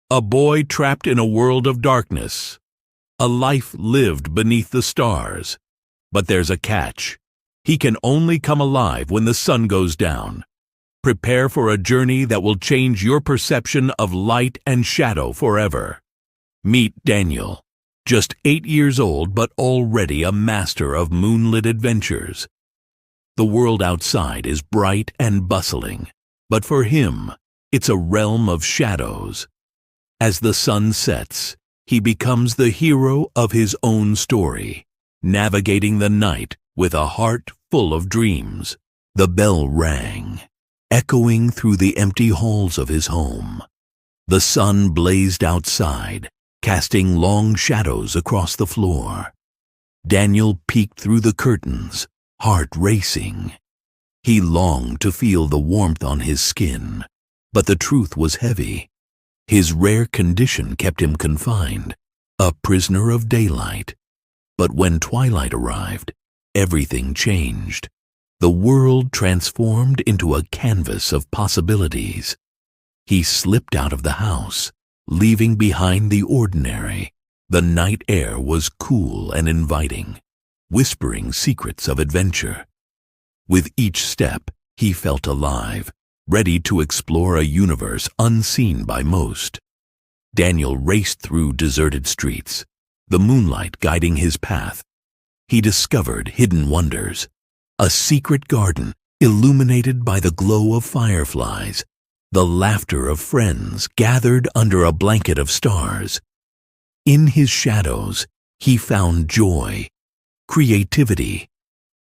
A boy trapped in a world of darkness. A life lived beneath the stars. But there's a catch. He can only come alive when the sun goes down. Prepare for a journey that will change your perception of light and shadow forever. Meet Daniel, just 8 years old but already a master of moonlit adventures. The world outside is bright and bustling, but for him, it's a realm of shadows. As the sun sets, he becomes the hero of his own story, navigating the night with a heart full of dreams. The bell rang, echoing through the empty halls of his home. The sun blazed outside, casting long shadows across the floor. Daniel peeked through the curtains, heart racing. He longed to feel the warmth on his skin, but the truth was heavy. His rare condition kept him confined, a prisoner of daylight. But when twilight arrived, everything changed. The world transformed into a canvas of possibilities. He slipped out of the house, leaving behind the ordinary. The night air was cool and inviting, whispering secrets of adventure. With each step, he felt alive, ready to explore a universe unseen by most. Daniel raced through deserted streets, the moonlight guiding his path. He discovered hidden wonders, a secret garden illuminated by the glow of fireflies, the laughter of friends gathered under a blanket of stars. In his shadows, he found joy, creativity,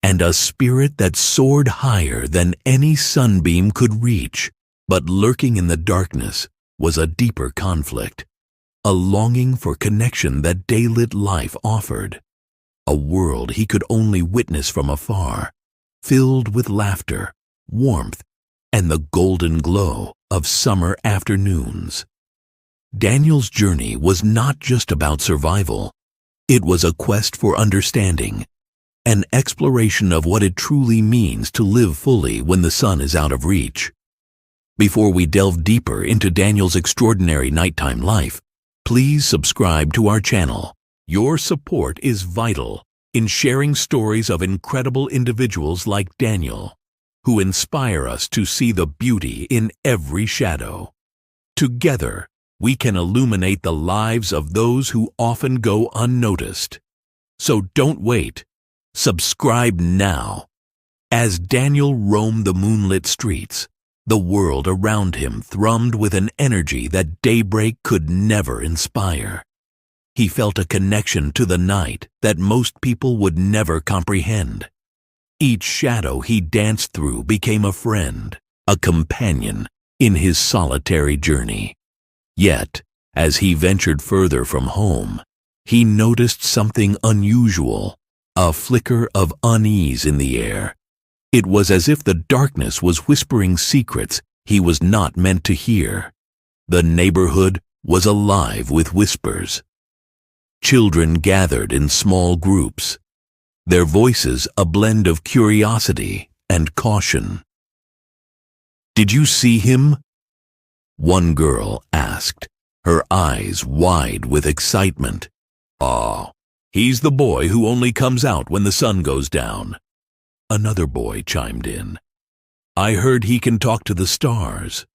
and a spirit that soared higher than any sunbeam could reach. But lurking in the darkness was a deeper conflict, a longing for connection that daylit life offered, a world he could only witness from afar, filled with laughter, warmth, and the golden glow of summer afternoons. Daniel's journey was not just about survival. It was a quest for understanding, an exploration of what it truly means to live fully when the sun is out of reach. Before we delve deeper into Daniel's extraordinary nighttime life, please subscribe to our channel. Your support is vital in sharing stories of incredible individuals like Daniel, who inspire us to see the beauty in every shadow. Together, we can illuminate the lives of those who often go unnoticed. So don't wait. Subscribe now. As Daniel roamed the moonlit streets, the world around him thrummed with an energy that daybreak could never inspire. He felt a connection to the night that most people would never comprehend. Each shadow he danced through became a friend, a companion in his solitary journey. Yet, as he ventured further from home, he noticed something unusual. A flicker of unease in the air. It was as if the darkness was whispering secrets he was not meant to hear. The neighborhood was alive with whispers. Children gathered in small groups, their voices a blend of curiosity and caution. "Did you see him?" one girl asked, her eyes wide with excitement. "Oh, he's the boy who only comes out when the sun goes down," another boy chimed in. "I heard he can talk to the stars."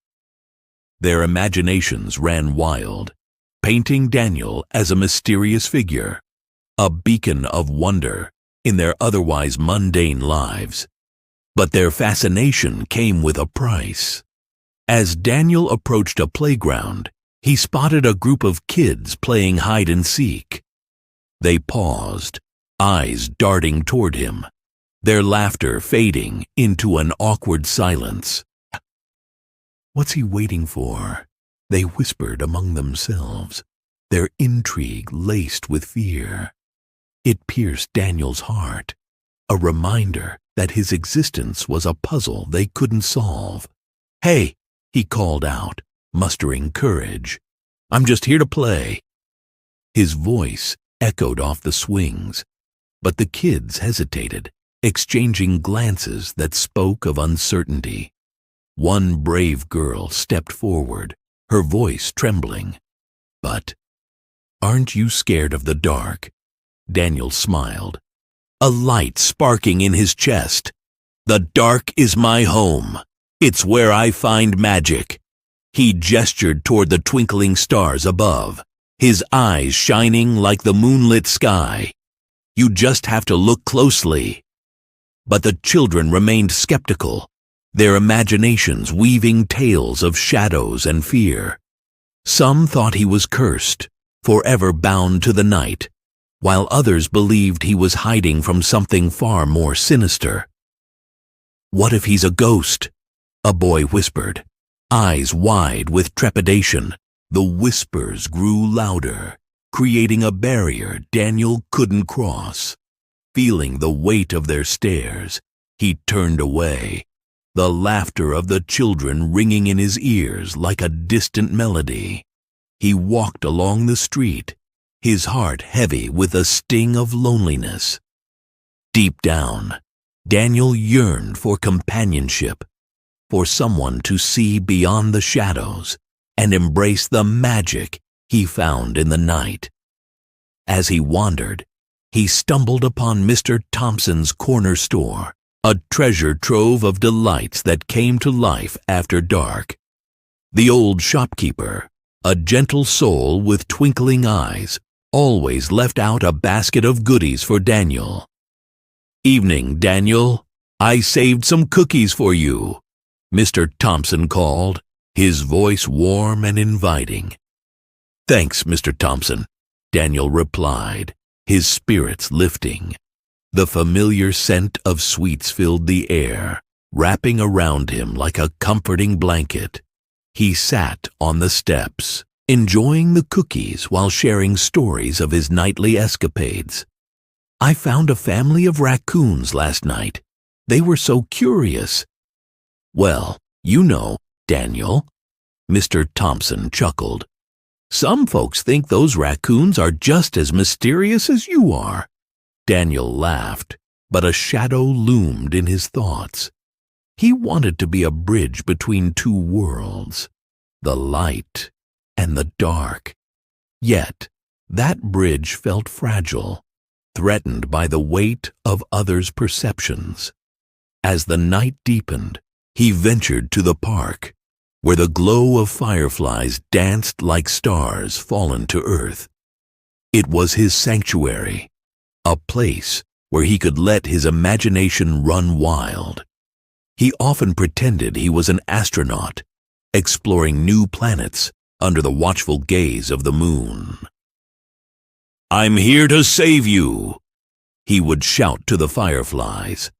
Their imaginations ran wild, painting Daniel as a mysterious figure, a beacon of wonder in their otherwise mundane lives. But their fascination came with a price. As Daniel approached a playground, he spotted a group of kids playing hide and seek. They paused, eyes darting toward him, their laughter fading into an awkward silence. "What's he waiting for?" they whispered among themselves, their intrigue laced with fear. It pierced Daniel's heart, a reminder that his existence was a puzzle they couldn't solve. "Hey," he called out, mustering courage. "I'm just here to play." His voice echoed off the swings, but the kids hesitated, exchanging glances that spoke of uncertainty. One brave girl stepped forward, her voice trembling. But, "Aren't you scared of the dark?" Daniel smiled, a light sparking in his chest. "The dark is my home. It's where I find magic." He gestured toward the twinkling stars above, his eyes shining like the moonlit sky. "You just have to look closely." But the children remained skeptical, their imaginations weaving tales of shadows and fear. Some thought he was cursed, forever bound to the night, while others believed he was hiding from something far more sinister. "What if he's a ghost?" a boy whispered, eyes wide with trepidation. The whispers grew louder, creating a barrier Daniel couldn't cross. Feeling the weight of their stares, he turned away, the laughter of the children ringing in his ears like a distant melody. He walked along the street, his heart heavy with a sting of loneliness. Deep down, Daniel yearned for companionship, for someone to see beyond the shadows and embrace the magic he found in the night. As he wandered, he stumbled upon Mr. Thompson's corner store, a treasure trove of delights that came to life after dark. The old shopkeeper, a gentle soul with twinkling eyes, always left out a basket of goodies for Daniel. "Evening, Daniel. I saved some cookies for you," Mr. Thompson called, his voice warm and inviting. "Thanks, Mr. Thompson," Daniel replied, his spirits lifting. The familiar scent of sweets filled the air, wrapping around him like a comforting blanket. He sat on the steps, enjoying the cookies while sharing stories of his nightly escapades. "I found a family of raccoons last night. They were so curious." "Well, you know, Daniel," Mr. Thompson chuckled, "some folks think those raccoons are just as mysterious as you are." Daniel laughed, but a shadow loomed in his thoughts. He wanted to be a bridge between two worlds, the light and the dark. Yet, that bridge felt fragile, threatened by the weight of others' perceptions. As the night deepened, he ventured to the park, where the glow of fireflies danced like stars fallen to earth. It was his sanctuary, a place where he could let his imagination run wild. He often pretended he was an astronaut, exploring new planets under the watchful gaze of the moon. "I'm here to save you," he would shout to the fireflies,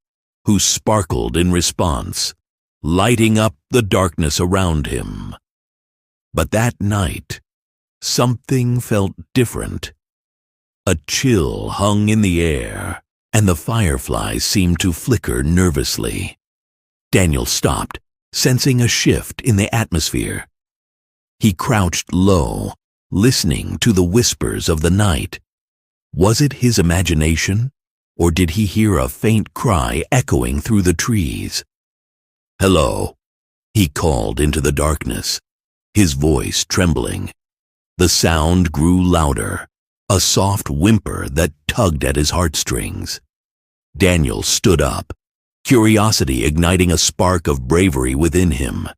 who sparkled in response, lighting up the darkness around him. But that night, something felt different. A chill hung in the air, and the fireflies seemed to flicker nervously. Daniel stopped, sensing a shift in the atmosphere. He crouched low, listening to the whispers of the night. Was it his imagination, or did he hear a faint cry echoing through the trees? "Hello," he called into the darkness, his voice trembling. The sound grew louder, a soft whimper that tugged at his heartstrings. Daniel stood up, curiosity igniting a spark of bravery within him.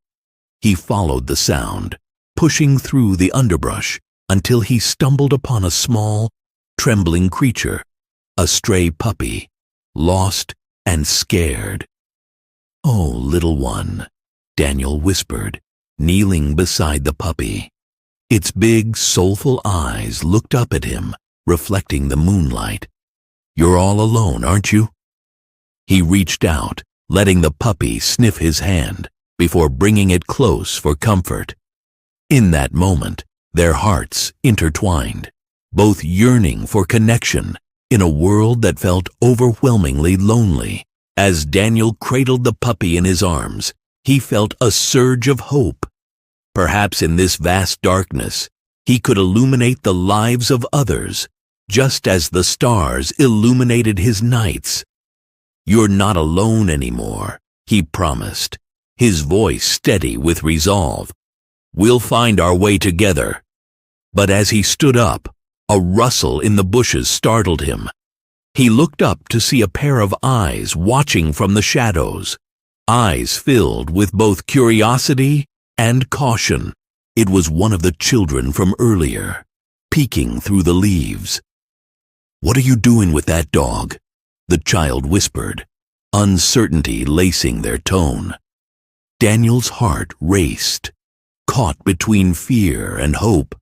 He followed the sound, pushing through the underbrush until he stumbled upon a small, trembling creature, a stray puppy, lost and scared. "Oh, little one," Daniel whispered, kneeling beside the puppy. Its big, soulful eyes looked up at him, reflecting the moonlight. "You're all alone, aren't you?" He reached out, letting the puppy sniff his hand before bringing it close for comfort. In that moment, their hearts intertwined, both yearning for connection in a world that felt overwhelmingly lonely. As Daniel cradled the puppy in his arms, he felt a surge of hope. Perhaps in this vast darkness, he could illuminate the lives of others, just as the stars illuminated his nights. "You're not alone anymore," he promised, his voice steady with resolve. "We'll find our way together." But as he stood up, a rustle in the bushes startled him. He looked up to see a pair of eyes watching from the shadows, eyes filled with both curiosity and caution. It was one of the children from earlier, peeking through the leaves. "What are you doing with that dog?" the child whispered, uncertainty lacing their tone. Daniel's heart raced, caught between fear and hope.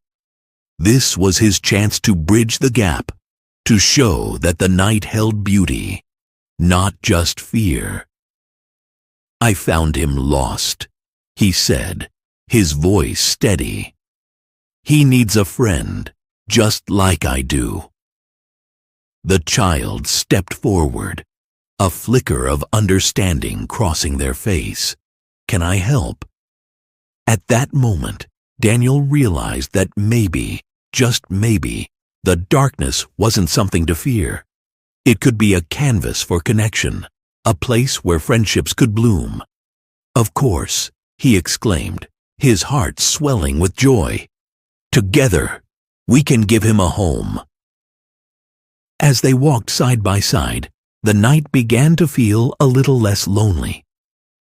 This was his chance to bridge the gap, to show that the night held beauty, not just fear. "I found him lost," he said, his voice steady. "He needs a friend, just like I do." The child stepped forward, a flicker of understanding crossing their face. "Can I help?" At that moment, Daniel realized that maybe, just maybe, the darkness wasn't something to fear. It could be a canvas for connection, a place where friendships could bloom. "Of course," he exclaimed, his heart swelling with joy. "Together, we can give him a home." As they walked side by side, the night began to feel a little less lonely.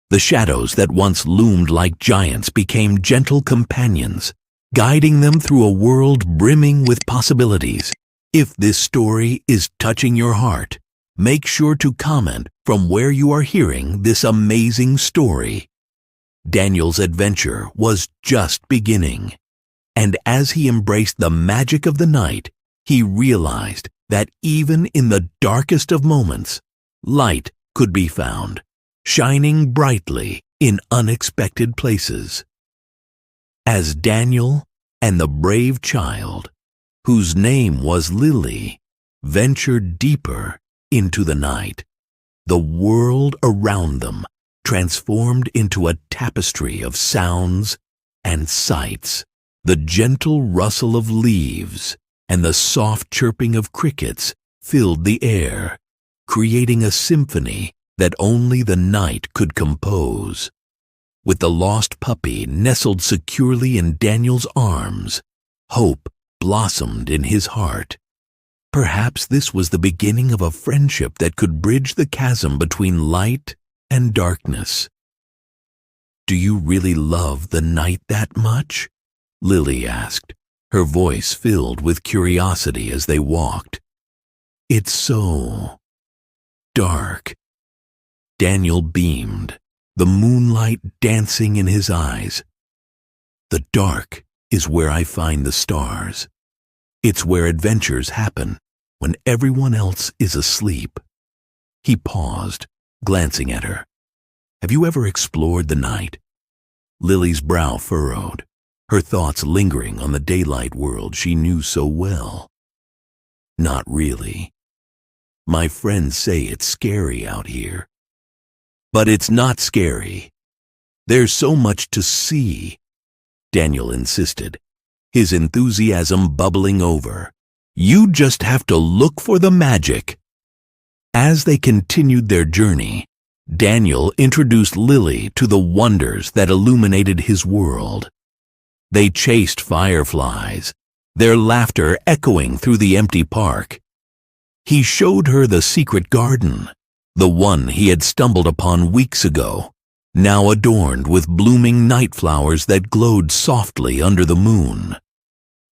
The shadows that once loomed like giants became gentle companions, guiding them through a world brimming with possibilities. If this story is touching your heart, make sure to comment from where you are hearing this amazing story. Daniel's adventure was just beginning, and as he embraced the magic of the night, he realized that even in the darkest of moments, light could be found, shining brightly in unexpected places. As Daniel and the brave child, whose name was Lily, ventured deeper into the night, the world around them transformed into a tapestry of sounds and sights. The gentle rustle of leaves and the soft chirping of crickets filled the air, creating a symphony that only the night could compose. With the lost puppy nestled securely in Daniel's arms, hope blossomed in his heart. Perhaps this was the beginning of a friendship that could bridge the chasm between light and darkness. "Do you really love the night that much?" Lily asked, her voice filled with curiosity as they walked. "It's so dark." Daniel beamed, the moonlight dancing in his eyes. "The dark is where I find the stars. It's where adventures happen when everyone else is asleep." He paused, glancing at her. "Have you ever explored the night?" Lily's brow furrowed, her thoughts lingering on the daylight world she knew so well. "Not really. My friends say it's scary out here." "But it's not scary. There's so much to see," Daniel insisted, his enthusiasm bubbling over. "You just have to look for the magic." As they continued their journey, Daniel introduced Lily to the wonders that illuminated his world. They chased fireflies, their laughter echoing through the empty park. He showed her the secret garden, the one he had stumbled upon weeks ago, now adorned with blooming night flowers that glowed softly under the moon.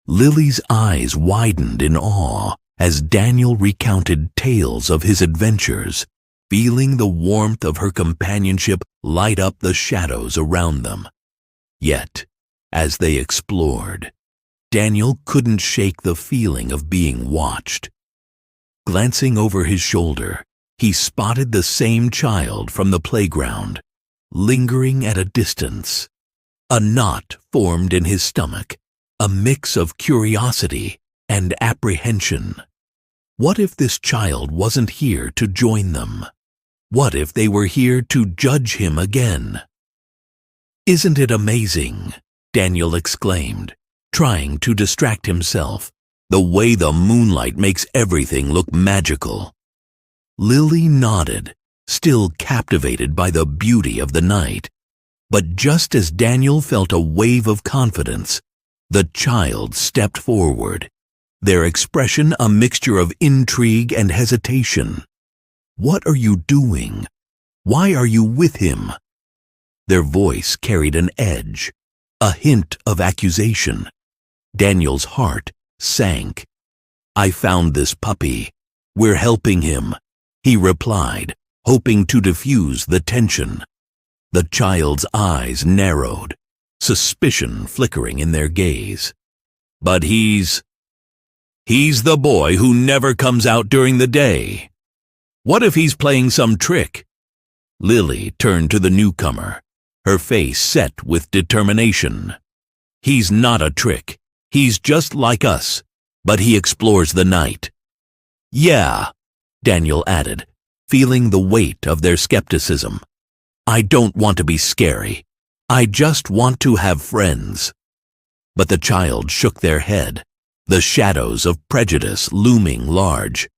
Lily's eyes widened in awe as Daniel recounted tales of his adventures, feeling the warmth of her companionship light up the shadows around them. Yet, as they explored, Daniel couldn't shake the feeling of being watched. Glancing over his shoulder, he spotted the same child from the playground, lingering at a distance. A knot formed in his stomach, a mix of curiosity and apprehension. What if this child wasn't here to join them? What if they were here to judge him again? "Isn't it amazing?" Daniel exclaimed, trying to distract himself. "The way the moonlight makes everything look magical." Lily nodded, still captivated by the beauty of the night. But just as Daniel felt a wave of confidence, The child stepped forward, their expression a mixture of intrigue and hesitation. "What are you doing? Why are you with him?" Their voice carried an edge, a hint of accusation. Daniel's heart sank. "I found this puppy. We're helping him," he replied, hoping to diffuse the tension. The child's eyes narrowed, suspicion flickering in their gaze. "But he's the boy who never comes out during the day. What if he's playing some trick?" Lily turned to the newcomer, her face set with determination. "He's not a trick. He's just like us, but he explores the night." "Yeah," Daniel added, feeling the weight of their skepticism. "I don't want to be scary. I just want to have friends." But the child shook their head, the shadows of prejudice looming large.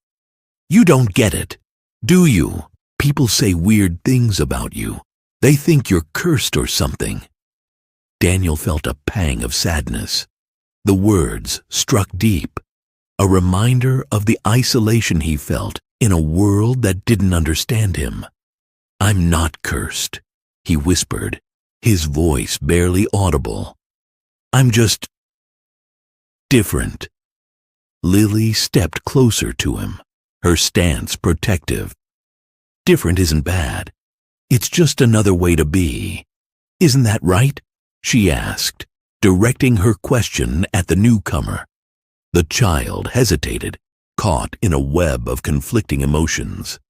"You don't get it, do you? People say weird things about you. They think you're cursed or something." Daniel felt a pang of sadness. The words struck deep, a reminder of the isolation he felt in a world that didn't understand him. "I'm not cursed," he whispered, his voice barely audible. "I'm just different." Lily stepped closer to him, her stance protective. "Different isn't bad. It's just another way to be. Isn't that right?" she asked, directing her question at the newcomer. The child hesitated, caught in a web of conflicting emotions.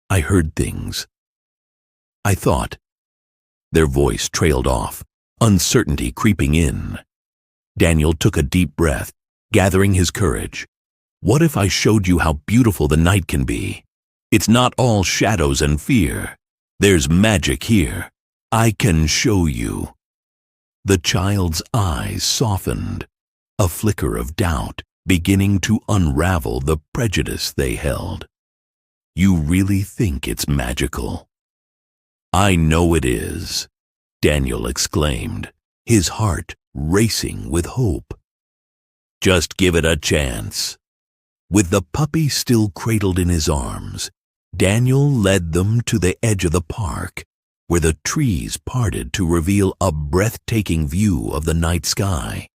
I heard things. I thought." Their voice trailed off, uncertainty creeping in. Daniel took a deep breath, gathering his courage. "What if I showed you how beautiful the night can be? It's not all shadows and fear. There's magic here. I can show you." The child's eyes softened, a flicker of doubt beginning to unravel the prejudice they held. "You really think it's magical?" "I know it is," Daniel exclaimed, his heart racing with hope. "Just give it a chance." With the puppy still cradled in his arms, Daniel led them to the edge of the park, where the trees parted to reveal a breathtaking view of the night sky.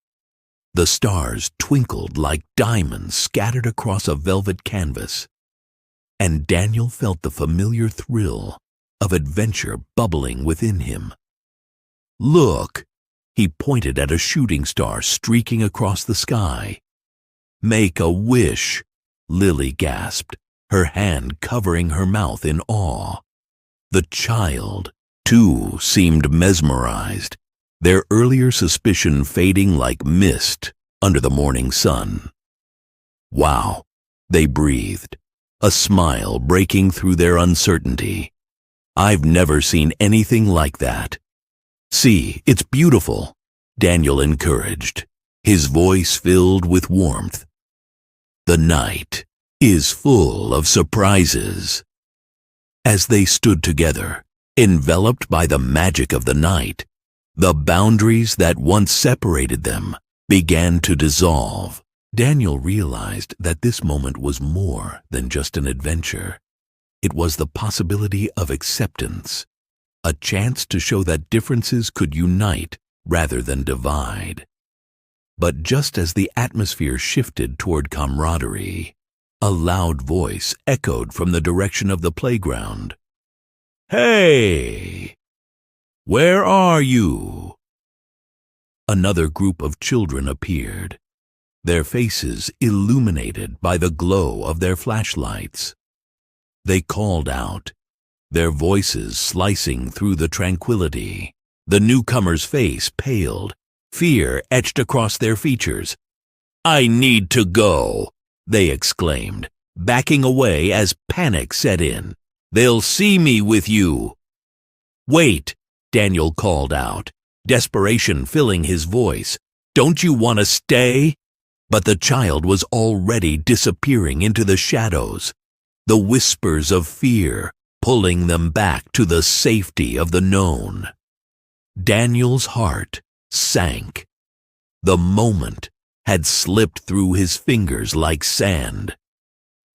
The stars twinkled like diamonds scattered across a velvet canvas, and Daniel felt the familiar thrill of adventure bubbling within him. "Look!" He pointed at a shooting star streaking across the sky. "Make a wish," Lily gasped, her hand covering her mouth in awe. The child, too, seemed mesmerized, their earlier suspicion fading like mist under the morning sun. "Wow," they breathed, a smile breaking through their uncertainty. "I've never seen anything like that." "See, it's beautiful," Daniel encouraged, his voice filled with warmth. "The night is full of surprises." As they stood together, enveloped by the magic of the night, the boundaries that once separated them began to dissolve. Daniel realized that this moment was more than just an adventure. It was the possibility of acceptance, a chance to show that differences could unite rather than divide. But just as the atmosphere shifted toward camaraderie, a loud voice echoed from the direction of the playground. "Hey! Where are you?" Another group of children appeared, their faces illuminated by the glow of their flashlights. They called out, their voices slicing through the tranquility. The newcomer's face paled, fear etched across their features. "I need to go," they exclaimed, backing away as panic set in. "They'll see me with you." "Wait," Daniel called out, desperation filling his voice. "Don't you want to stay?" But the child was already disappearing into the shadows, the whispers of fear pulling them back to the safety of the known. Daniel's heart sank. The moment had slipped through his fingers like sand.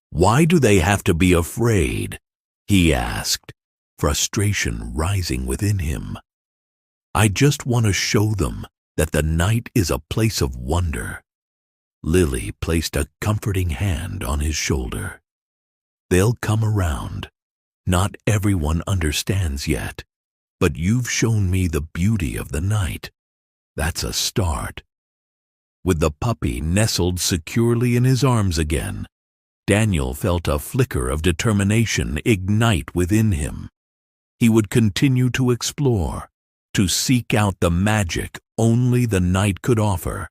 "Why do they have to be afraid?" he asked, frustration rising within him. "I just want to show them that the night is a place of wonder." Lily placed a comforting hand on his shoulder. "They'll come around. Not everyone understands yet, but you've shown me the beauty of the night. That's a start." With the puppy nestled securely in his arms again, Daniel felt a flicker of determination ignite within him. He would continue to explore, to seek out the magic only the night could offer.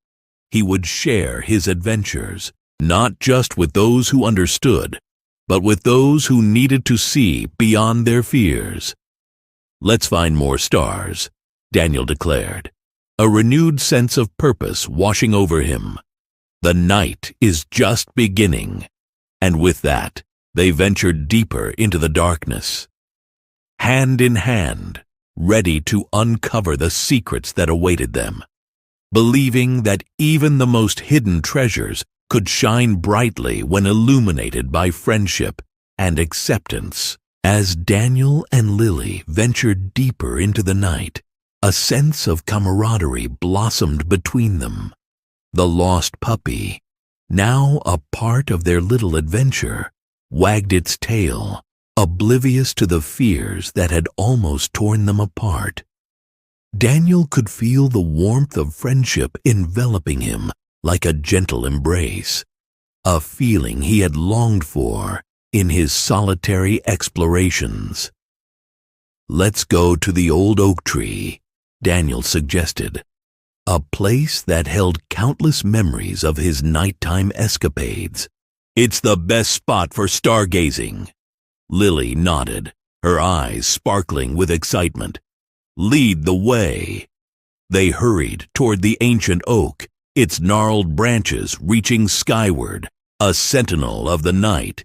He would share his adventures, not just with those who understood, but with those who needed to see beyond their fears. "Let's find more stars," Daniel declared, a renewed sense of purpose washing over him. The night is just beginning, and with that, they ventured deeper into the darkness. Hand in hand, ready to uncover the secrets that awaited them, believing that even the most hidden treasures could shine brightly when illuminated by friendship and acceptance. As Daniel and Lily ventured deeper into the night, a sense of camaraderie blossomed between them. The lost puppy, now a part of their little adventure, wagged its tail, oblivious to the fears that had almost torn them apart. Daniel could feel the warmth of friendship enveloping him like a gentle embrace, a feeling he had longed for in his solitary explorations. "Let's go to the old oak tree," Daniel suggested, a place that held countless memories of his nighttime escapades. "It's the best spot for stargazing." Lily nodded, her eyes sparkling with excitement. "Lead the way." They hurried toward the ancient oak, its gnarled branches reaching skyward, a sentinel of the night.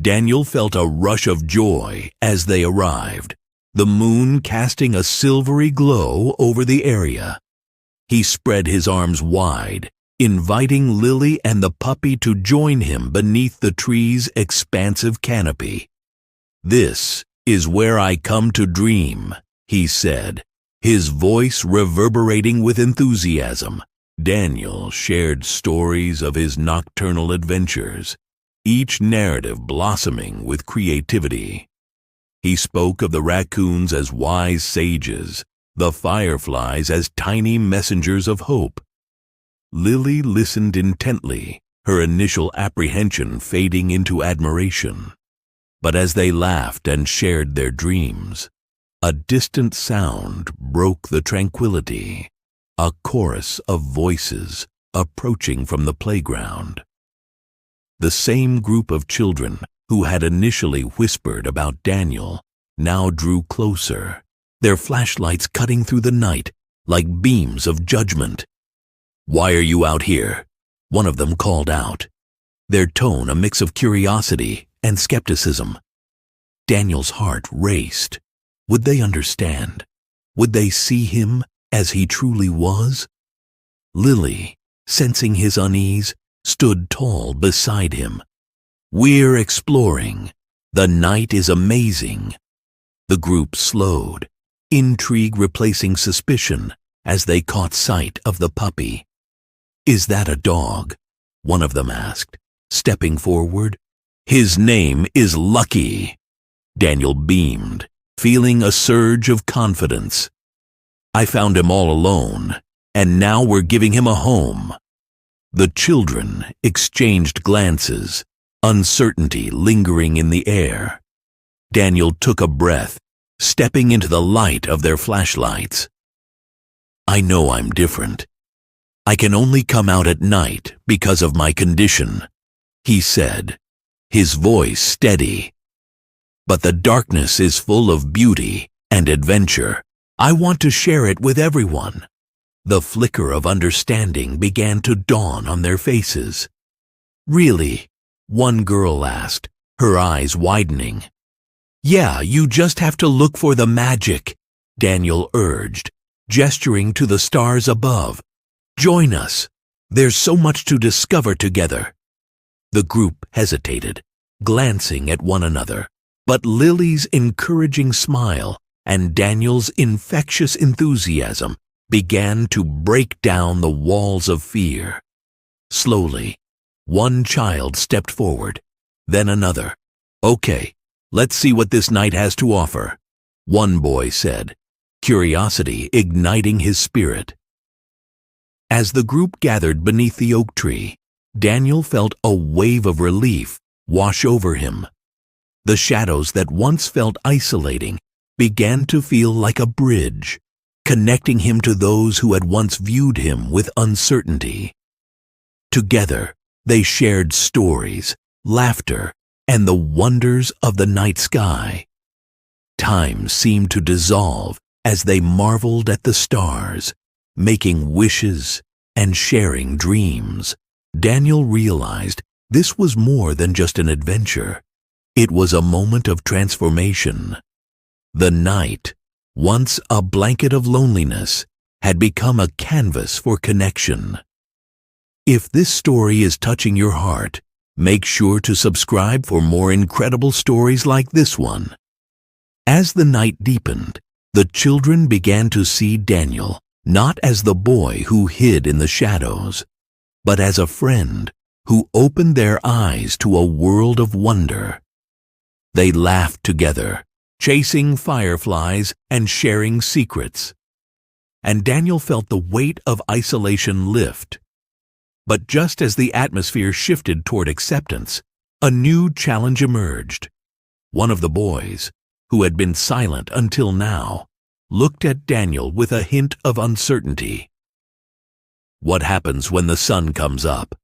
Daniel felt a rush of joy as they arrived, the moon casting a silvery glow over the area. He spread his arms wide, inviting Lily and the puppy to join him beneath the tree's expansive canopy. "This is where I come to dream," he said, his voice reverberating with enthusiasm. Daniel shared stories of his nocturnal adventures, each narrative blossoming with creativity. He spoke of the raccoons as wise sages, the fireflies as tiny messengers of hope. Lily listened intently, her initial apprehension fading into admiration. But as they laughed and shared their dreams, a distant sound broke the tranquility, a chorus of voices approaching from the playground. The same group of children who had initially whispered about Daniel now drew closer, their flashlights cutting through the night like beams of judgment. "Why are you out here?" one of them called out, their tone a mix of curiosity and skepticism. Daniel's heart raced. Would they understand? Would they see him as he truly was? Lily, sensing his unease, stood tall beside him. "We're exploring. The night is amazing." The group slowed, intrigue replacing suspicion as they caught sight of the puppy. "Is that a dog?" one of them asked, stepping forward. "His name is Lucky." Daniel beamed, feeling a surge of confidence. "I found him all alone, and now we're giving him a home." The children exchanged glances, uncertainty lingering in the air. Daniel took a breath, stepping into the light of their flashlights. "I know I'm different. I can only come out at night because of my condition," he said, his voice steady. "But the darkness is full of beauty and adventure. I want to share it with everyone." The flicker of understanding began to dawn on their faces. "Really?" one girl asked, her eyes widening. "Yeah, you just have to look for the magic," Daniel urged, gesturing to the stars above. "Join us. There's so much to discover together." The group hesitated, glancing at one another, but Lily's encouraging smile and Daniel's infectious enthusiasm began to break down the walls of fear. Slowly, one child stepped forward, then another. "Okay, let's see what this night has to offer," one boy said, curiosity igniting his spirit. As the group gathered beneath the oak tree, Daniel felt a wave of relief wash over him. The shadows that once felt isolating began to feel like a bridge, connecting him to those who had once viewed him with uncertainty. Together, they shared stories, laughter, and the wonders of the night sky. Time seemed to dissolve as they marveled at the stars, making wishes and sharing dreams. Daniel realized this was more than just an adventure. It was a moment of transformation. The night, once a blanket of loneliness, had become a canvas for connection. If this story is touching your heart, make sure to subscribe for more incredible stories like this one. As the night deepened, the children began to see Daniel not as the boy who hid in the shadows, but as a friend who opened their eyes to a world of wonder. They laughed together, chasing fireflies and sharing secrets. And Daniel felt the weight of isolation lift. But just as the atmosphere shifted toward acceptance, a new challenge emerged. One of the boys, who had been silent until now, looked at Daniel with a hint of uncertainty. "What happens when the sun comes up?"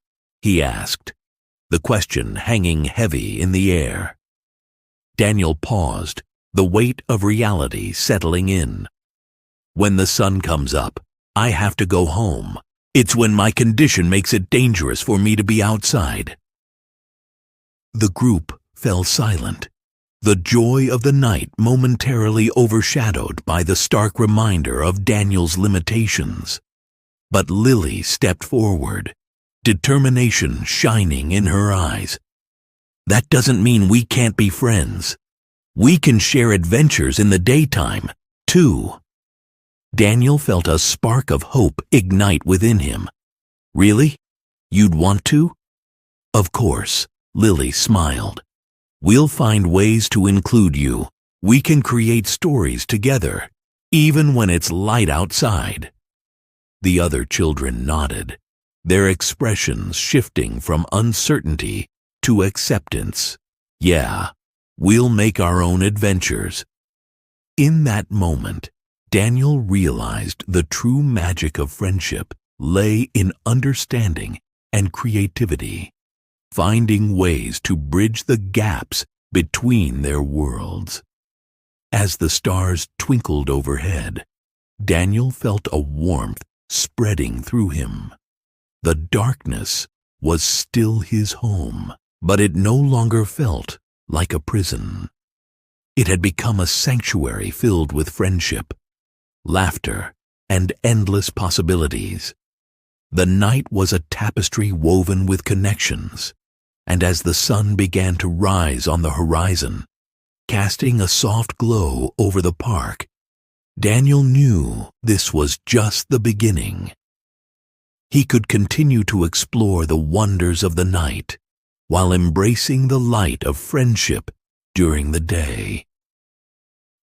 he asked, the question hanging heavy in the air. Daniel paused, the weight of reality settling in. "When the sun comes up, I have to go home. It's when my condition makes it dangerous for me to be outside." The group fell silent, the joy of the night momentarily overshadowed by the stark reminder of Daniel's limitations. But Lily stepped forward, determination shining in her eyes. "That doesn't mean we can't be friends. We can share adventures in the daytime, too." Daniel felt a spark of hope ignite within him. "Really? You'd want to?" "Of course," Lily smiled. "We'll find ways to include you. We can create stories together, even when it's light outside." The other children nodded, their expressions shifting from uncertainty to acceptance. "Yeah, we'll make our own adventures." In that moment, Daniel realized the true magic of friendship lay in understanding and creativity, finding ways to bridge the gaps between their worlds. As the stars twinkled overhead, Daniel felt a warmth spreading through him. The darkness was still his home, but it no longer felt like a prison. It had become a sanctuary filled with friendship, laughter, and endless possibilities. The night was a tapestry woven with connections, and as the sun began to rise on the horizon, casting a soft glow over the park, Daniel knew this was just the beginning. He could continue to explore the wonders of the night while embracing the light of friendship during the day.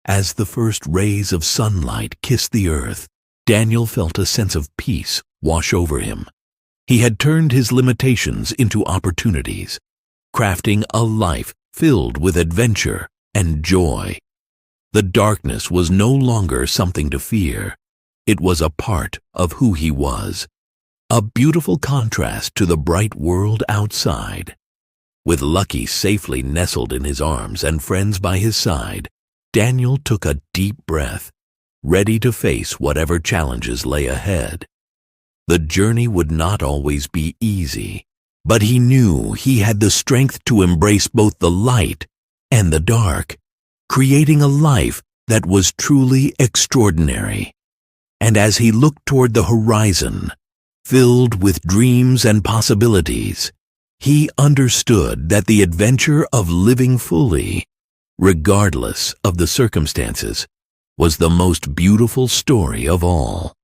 As the first rays of sunlight kissed the earth, Daniel felt a sense of peace wash over him. He had turned his limitations into opportunities, crafting a life filled with adventure and joy. The darkness was no longer something to fear. It was a part of who he was, a beautiful contrast to the bright world outside. With Lucky safely nestled in his arms and friends by his side, Daniel took a deep breath, ready to face whatever challenges lay ahead. The journey would not always be easy, but he knew he had the strength to embrace both the light and the dark, creating a life that was truly extraordinary. And as he looked toward the horizon, filled with dreams and possibilities, he understood that the adventure of living fully, regardless of the circumstances, was the most beautiful story of all.